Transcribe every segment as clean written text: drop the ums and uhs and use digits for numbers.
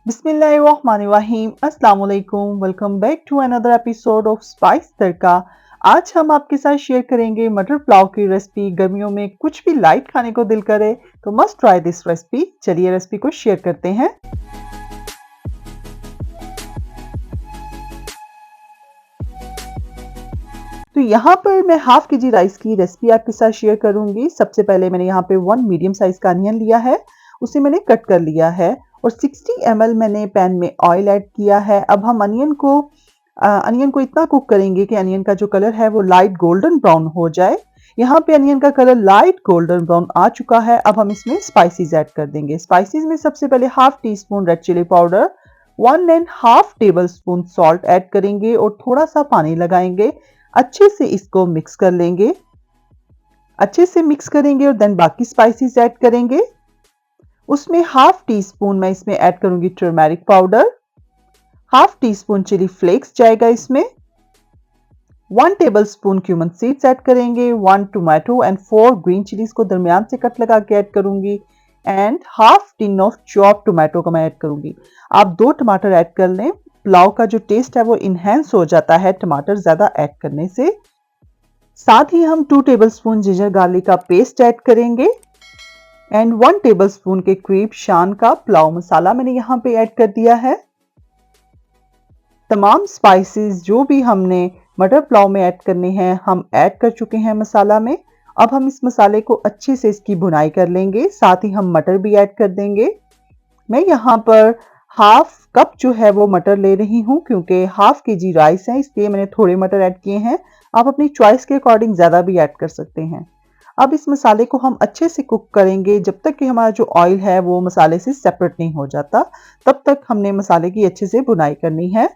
बिस्मिल्लाहिर्रहमानिर्रहीम अस्सलाम वालेकुम। Welcome back to another episode of spice tadka. आज हम आपके साथ शेयर करेंगे मटर पुलाव की रेसिपी। गर्मियों में कुछ भी लाइट खाने को दिल करे तो मस्ट ट्राई दिस रेसिपी। चलिए रेसिपी को शेयर करते हैं। तो यहाँ पर मैं हाफ के जी राइस की रेसिपी आपके साथ शेयर करूंगी। सबसे पहले मैंने यहाँ पे 1 मीडियम साइज का अनियन लिया है, उसे मैंने कट कर लिया है और 60 ml मैंने पैन में ऑयल ऐड किया है। अब हम अनियन को इतना कुक करेंगे कि अनियन का जो कलर है वो लाइट गोल्डन ब्राउन हो जाए। यहाँ पे अनियन का कलर लाइट गोल्डन ब्राउन आ चुका है। अब हम इसमें स्पाइसेस ऐड कर देंगे। स्पाइसेस में सबसे पहले half teaspoon red chilli powder, 1.5 tablespoon salt add करेंगे और थोड़ा सा पानी लगाएंगे। अच्छे से इसको मिक्स कर लेंगे। अच्छे से मिक्स करेंगे और देन बाकी स्पाइसेस ऐड करेंगे। उसमें हाफ टी स्पून मैं इसमें ऐड करूंगी turmeric powder, half teaspoon chilli flakes जाएगा इसमें, 1 tablespoon cumin seeds add करेंगे, 1 टोमेटो एंड 4 ग्रीन चिलीज को दरमियान से कट लगा के ऐड करूंगी and half tin of chop tomato को मैं ऐड करूंगी। आप 2 टमाटर ऐड कर लें। पुलाव का जो टेस्ट है वो इनहेंस हो जाता है टमाटर ज्यादा ऐड करने से। साथ ही हम 2 टेबलस्पून जिंजर गार्लिक का पेस्ट ऐड करेंगे एंड 1 टेबलस्पून के करीब शान का पुलाव मसाला मैंने यहाँ पे ऐड कर दिया है। तमाम स्पाइसेस जो भी हमने मटर पुलाव में ऐड करने हैं हम ऐड कर चुके हैं मसाला में। अब हम इस मसाले को अच्छे से इसकी भुनाई कर लेंगे। साथ ही हम मटर भी ऐड कर देंगे। मैं यहाँ पर हाफ कप जो है वो मटर ले रही हूँ क्योंकि हाफ के जी राइस है, इसलिए मैंने थोड़े मटर ऐड किए हैं। आप अपनी चॉइस के अकॉर्डिंग ज़्यादा भी ऐड कर सकते हैं। अब इस मसाले को हम अच्छे से कुक करेंगे जब तक कि हमारा जो ऑयल है वो मसाले से सेपरेट नहीं हो जाता। तब तक हमने मसाले की अच्छे से भुनाई करनी है।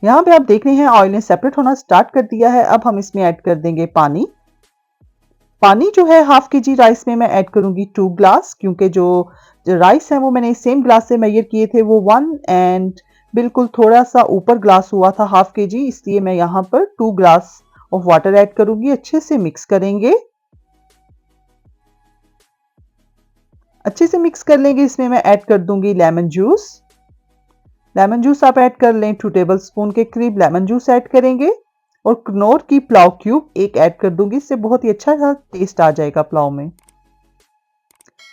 यहाँ पे आप देख रहे हैं ऑयल ने सेपरेट होना स्टार्ट कर दिया है। अब हम इसमें ऐड कर देंगे पानी। पानी जो है हाफ के जी राइस में मैं ऐड करूंगी 2 ग्लास, क्योंकि जो राइस है वो मैंने सेम ग्लास से मेजर किए थे, वो 1 एंड बिल्कुल थोड़ा सा ऊपर ग्लास हुआ था हाफ के जी, इसलिए मैं यहाँ पर 2 ग्लास ऑफ वाटर ऐड करूंगी। अच्छे से मिक्स करेंगे। अच्छे से मिक्स कर लेंगे। इसमें मैं ऐड कर दूंगी लेमन जूस। लेमन जूस आप ऐड कर लें, 2 टेबल स्पून के करीब लेमन जूस ऐड करेंगे और कनौर की पुलाव क्यूब एक ऐड कर दूंगी। इससे बहुत ही अच्छा सा टेस्ट आ जाएगा पुलाव में।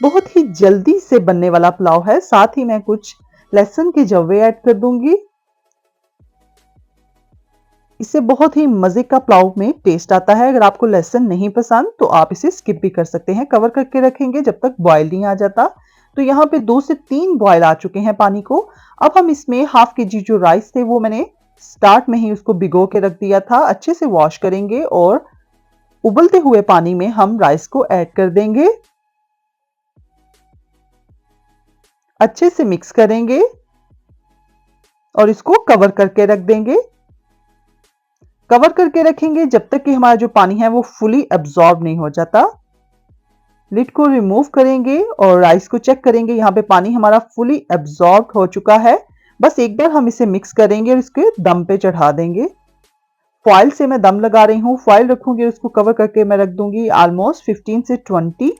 बहुत ही जल्दी से बनने वाला पुलाव है। साथ ही मैं कुछ लहसुन के जवे ऐड कर दूंगी। इससे बहुत ही मजे का पुलाव में टेस्ट आता है। अगर आपको लहसुन नहीं पसंद तो आप इसे स्किप भी कर सकते हैं। कवर करके रखेंगे जब तक बॉयल नहीं आ जाता। तो यहाँ पे 2 से 3 बॉयल आ चुके हैं पानी को। अब हम इसमें हाफ के जी जो राइस थे वो मैंने स्टार्ट में ही उसको भिगो के रख दिया था। अच्छे से वॉश करेंगे और उबलते हुए पानी में हम राइस को ऐड कर देंगे। अच्छे से मिक्स करेंगे और इसको कवर करके रख देंगे। कवर करके रखेंगे जब तक कि हमारा जो पानी है वो फुली एब्जॉर्ब नहीं हो जाता। लिड को रिमूव करेंगे और राइस को चेक करेंगे। यहाँ पे पानी हमारा फुली एब्जॉर्ब हो चुका है। बस एक बार हम इसे मिक्स करेंगे और इसके दम पे चढ़ा देंगे। फॉइल से मैं दम लगा रही हूँ। फॉइल रखूंगी, उसको कवर करके मैं रख दूंगी ऑलमोस्ट 15 से 20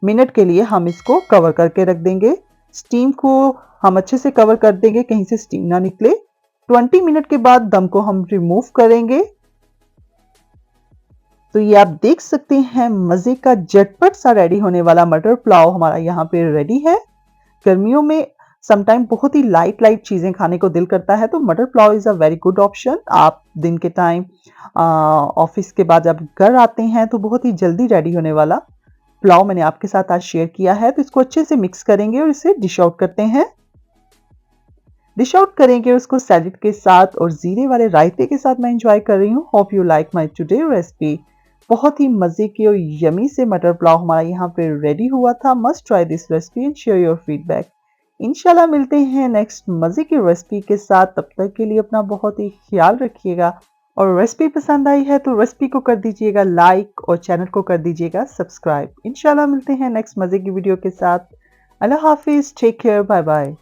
मिनट के लिए हम इसको कवर करके रख देंगे। स्टीम को हम अच्छे से कवर कर देंगे, कहीं से स्टीम ना निकले। 20 मिनट के बाद दम को हम रिमूव करेंगे। तो ये आप देख सकते हैं मजे का झटपट सा रेडी होने वाला मटर पुलाव हमारा यहाँ पे रेडी है। गर्मियों में समटाइम बहुत ही लाइट चीजें खाने को दिल करता है, तो मटर pulao is a very good option. आप दिन के टाइम ऑफिस के बाद जब घर आते हैं तो बहुत ही जल्दी रेडी होने वाला पुलाव मैंने आपके साथ आज शेयर किया है। तो इसको अच्छे से मिक्स करेंगे और इसे डिश आउट करते हैं। डिश आउट करेंगे उसको सैलेड के साथ और जीरे वाले रायते के साथ मैं एंजॉय कर रही हूँ। Hope you like my today recipe. बहुत ही मजे की और यमी से मटर पुलाव हमारा यहाँ पे रेडी हुआ था। Must try this recipe and share your feedback. इंशाल्लाह मिलते हैं नेक्स्ट मजे की रेसिपी के साथ। तब तक के लिए अपना बहुत ही ख्याल रखिएगा और रेसिपी पसंद आई है तो रेसिपी को कर दीजिएगा लाइक और चैनल को कर दीजिएगा सब्सक्राइब। इंशाल्लाह मिलते हैं नेक्स्ट मजे की वीडियो के साथ। अल्लाह हाफिज, टेक केयर, बाय बाय।